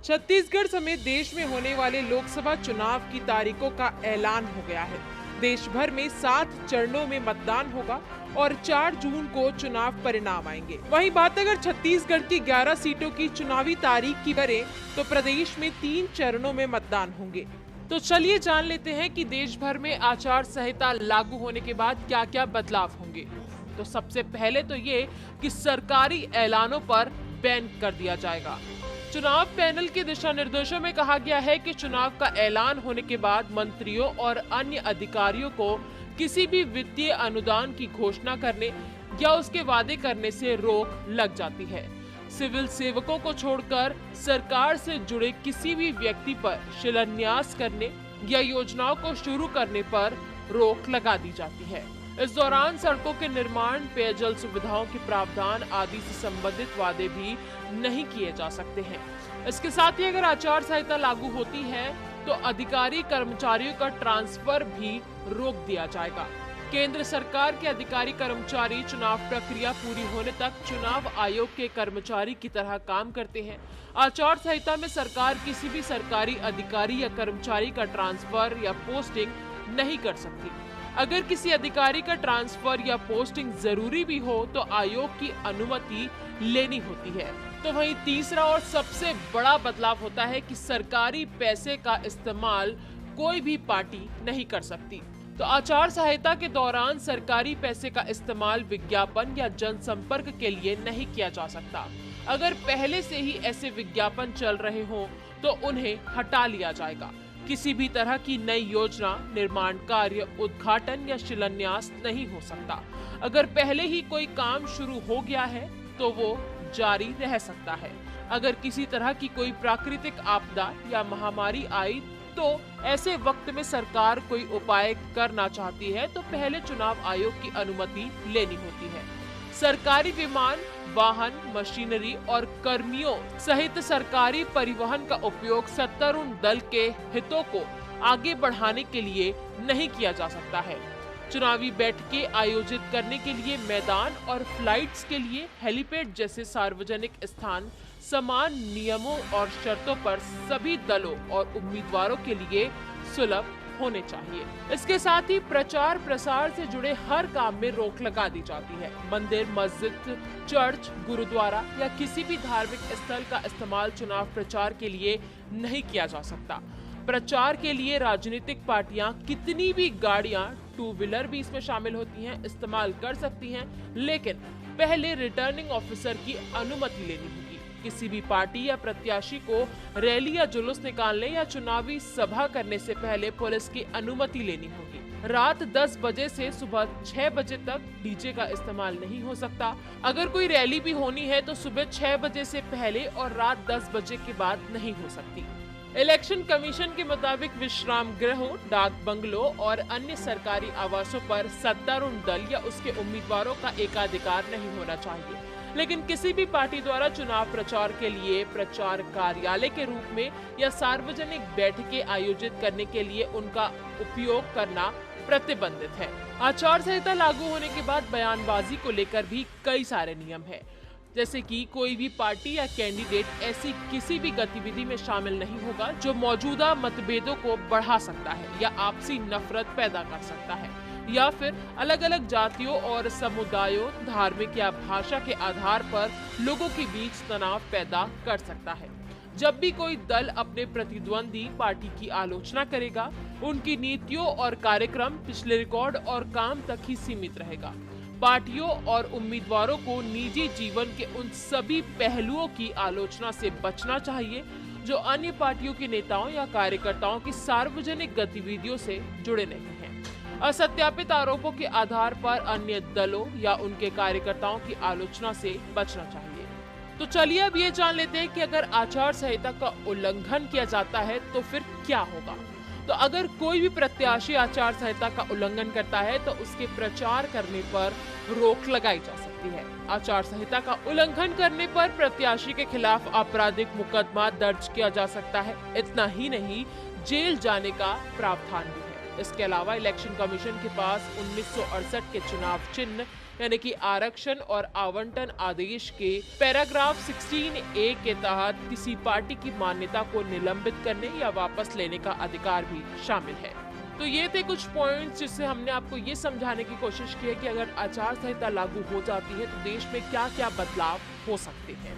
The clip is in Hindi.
छत्तीसगढ़ समेत देश में होने वाले लोकसभा चुनाव की तारीखों का ऐलान हो गया है। देश भर में 7 चरणों में मतदान होगा और 4 जून को चुनाव परिणाम आएंगे। वहीं बात अगर छत्तीसगढ़ की 11 सीटों की चुनावी तारीख की करें तो प्रदेश में 3 चरणों में मतदान होंगे। तो चलिए जान लेते हैं कि देश भर में आचार संहिता लागू होने के बाद क्या क्या बदलाव होंगे। तो सबसे पहले तो ये कि सरकारी ऐलानों पर बैन कर दिया जाएगा। चुनाव पैनल के दिशा निर्देशों में कहा गया है कि चुनाव का ऐलान होने के बाद मंत्रियों और अन्य अधिकारियों को किसी भी वित्तीय अनुदान की घोषणा करने या उसके वादे करने से रोक लग जाती है। सिविल सेवकों को छोड़कर सरकार से जुड़े किसी भी व्यक्ति पर शिलान्यास करने या योजनाओं को शुरू करने पर रोक लगा दी जाती है। इस दौरान सड़कों के निर्माण, पेयजल सुविधाओं के प्रावधान आदि से संबंधित वादे भी नहीं किए जा सकते हैं। इसके साथ ही अगर आचार संहिता लागू होती है तो अधिकारी कर्मचारियों का ट्रांसफर भी रोक दिया जाएगा। केंद्र सरकार के अधिकारी कर्मचारी चुनाव प्रक्रिया पूरी होने तक चुनाव आयोग के कर्मचारी की तरह काम करते हैं। आचार संहिता में सरकार किसी भी सरकारी अधिकारी या कर्मचारी का ट्रांसफर या पोस्टिंग नहीं कर सकती। अगर किसी अधिकारी का ट्रांसफर या पोस्टिंग जरूरी भी हो तो आयोग की अनुमति लेनी होती है। तो वहीं तीसरा और सबसे बड़ा बदलाव होता है कि सरकारी पैसे का इस्तेमाल कोई भी पार्टी नहीं कर सकती। तो आचार संहिता के दौरान सरकारी पैसे का इस्तेमाल विज्ञापन या जनसंपर्क के लिए नहीं किया जा सकता। अगर पहले से ही ऐसे विज्ञापन चल रहे हों तो उन्हें हटा लिया जाएगा। किसी भी तरह की नई योजना, निर्माण कार्य, उद्घाटन या शिलान्यास नहीं हो सकता। अगर पहले ही कोई काम शुरू हो गया है तो वो जारी रह सकता है। अगर किसी तरह की कोई प्राकृतिक आपदा या महामारी आई तो ऐसे वक्त में सरकार कोई उपाय करना चाहती है तो पहले चुनाव आयोग की अनुमति लेनी होती है। सरकारी विमान, वाहन, मशीनरी और कर्मियों सहित सरकारी परिवहन का उपयोग सत्तारूढ़ दल के हितों को आगे बढ़ाने के लिए नहीं किया जा सकता है। चुनावी बैठकें आयोजित करने के लिए मैदान और फ्लाइट्स के लिए हेलीपैड जैसे सार्वजनिक स्थान समान नियमों और शर्तों पर सभी दलों और उम्मीदवारों के लिए सुलभ होने चाहिए। इसके साथ ही प्रचार प्रसार से जुड़े हर काम में रोक लगा दी जाती है। मंदिर, मस्जिद, चर्च, गुरुद्वारा या किसी भी धार्मिक स्थल का इस्तेमाल चुनाव प्रचार के लिए नहीं किया जा सकता। प्रचार के लिए राजनीतिक पार्टियां कितनी भी गाड़ियां, 2 व्हीलर भी इसमें शामिल होती हैं, इस्तेमाल कर सकती हैं, लेकिन पहले रिटर्निंग ऑफिसर की अनुमति लेनी होगी। किसी भी पार्टी या प्रत्याशी को रैली या जुलूस निकालने या चुनावी सभा करने से पहले पुलिस की अनुमति लेनी होगी। रात 10 बजे से सुबह 6 बजे तक डीजे का इस्तेमाल नहीं हो सकता। अगर कोई रैली भी होनी है तो सुबह 6 बजे से पहले और रात 10 बजे के बाद नहीं हो सकती। इलेक्शन कमीशन के मुताबिक विश्राम गृहों, डाक बंगलों और अन्य सरकारी आवासों पर सत्तारूढ़ दल या उसके उम्मीदवारों का एकाधिकार नहीं होना चाहिए। लेकिन किसी भी पार्टी द्वारा चुनाव प्रचार के लिए प्रचार कार्यालय के रूप में या सार्वजनिक बैठकें आयोजित करने के लिए उनका उपयोग करना प्रतिबंधित है। आचार संहिता लागू होने के बाद बयानबाजी को लेकर भी कई सारे नियम हैं, जैसे कि कोई भी पार्टी या कैंडिडेट ऐसी किसी भी गतिविधि में शामिल नहीं होगा जो मौजूदा मतभेदों को बढ़ा सकता है या आपसी नफरत पैदा कर सकता है या फिर अलग अलग जातियों और समुदायों, धार्मिक या भाषा के आधार पर लोगों के बीच तनाव पैदा कर सकता है। जब भी कोई दल अपने प्रतिद्वंदी पार्टी की आलोचना करेगा, उनकी नीतियों और कार्यक्रम पिछले रिकॉर्ड और काम तक ही सीमित रहेगा। पार्टियों और उम्मीदवारों को निजी जीवन के उन सभी पहलुओं की आलोचना से बचना चाहिए जो अन्य पार्टियों के नेताओं या कार्यकर्ताओं की सार्वजनिक गतिविधियों से जुड़े नहीं हैं। असत्यापित आरोपों के आधार पर अन्य दलों या उनके कार्यकर्ताओं की आलोचना से बचना चाहिए। तो चलिए अब ये जान लेते हैं कि अगर आचार संहिता का उल्लंघन किया जाता है तो फिर क्या होगा। तो अगर कोई भी प्रत्याशी आचार संहिता का उल्लंघन करता है तो उसके प्रचार करने पर रोक लगाई जा सकती है। आचार संहिता का उल्लंघन करने पर प्रत्याशी के खिलाफ आपराधिक मुकदमा दर्ज किया जा सकता है। इतना ही नहीं, जेल जाने का प्रावधान भी है। इसके अलावा इलेक्शन कमीशन के पास 1968 के चुनाव चिन्ह यानी कि आरक्षण और आवंटन आदेश के पैराग्राफ 16A के तहत किसी पार्टी की मान्यता को निलंबित करने या वापस लेने का अधिकार भी शामिल है। तो ये थे कुछ पॉइंट्स जिससे हमने आपको ये समझाने की कोशिश की है कि अगर आचार संहिता लागू हो जाती है तो देश में क्या क्या बदलाव हो सकते हैं।